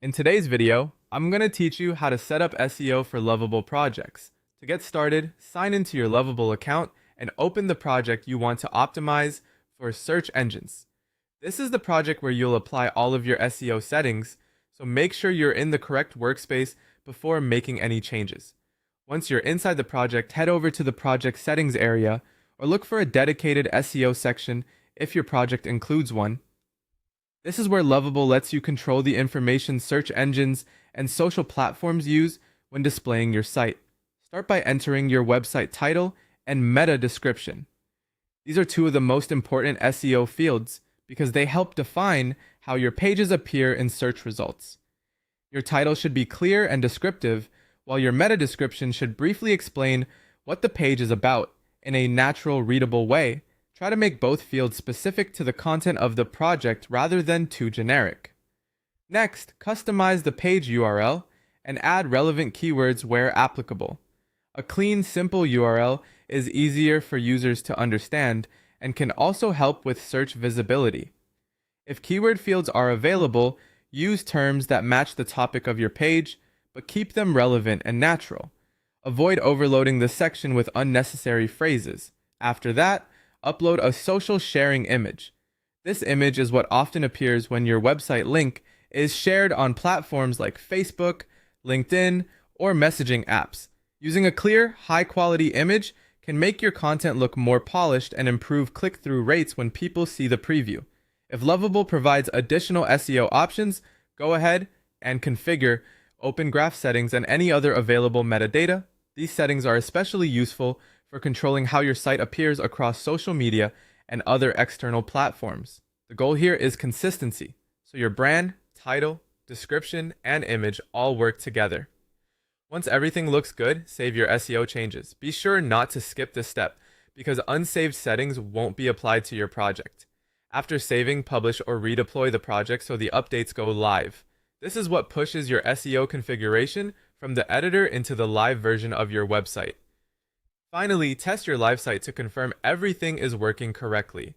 In today's video, I'm going to teach you how to set up SEO for Lovable Projects. To get started, sign into your Lovable account and open the project you want to optimize for search engines. This is the project where you'll apply all of your SEO settings, so make sure you're in the correct workspace before making any changes. Once you're inside the project, head over to the project settings area or look for a dedicated SEO section if your project includes one. This is where Lovable lets you control the information search engines and social platforms use when displaying your site. Start by entering your website title and meta description. These are two of the most important SEO fields because they help define how your pages appear in search results. Your title should be clear and descriptive, while your meta description should briefly explain what the page is about in a natural, readable way. Try to make both fields specific to the content of the project rather than too generic. Next, customize the page URL and add relevant keywords where applicable. A clean, simple URL is easier for users to understand and can also help with search visibility. If keyword fields are available, use terms that match the topic of your page, but keep them relevant and natural. Avoid overloading the section with unnecessary phrases. After that, upload a social sharing image. This image is what often appears when your website link is shared on platforms like Facebook, LinkedIn, or messaging apps. Using a clear, high-quality image can make your content look more polished and improve click-through rates when people see the preview. If Lovable provides additional SEO options, go ahead and configure open graph settings and any other available metadata. These settings are especially useful for controlling how your site appears across social media and other external platforms. The goal here is consistency, so your brand, title, description, and image all work together. Once everything looks good, save your SEO changes. Be sure not to skip this step, because unsaved settings won't be applied to your project. After saving, publish, or redeploy the project so the updates go live. This is what pushes your SEO configuration from the editor into the live version of your website. Finally, test your live site to confirm everything is working correctly.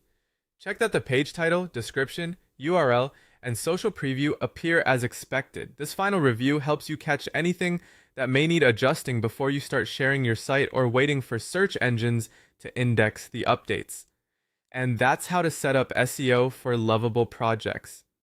Check that the page title, description, URL, and social preview appear as expected. This final review helps you catch anything that may need adjusting before you start sharing your site or waiting for search engines to index the updates. And that's how to set up SEO for Lovable Projects.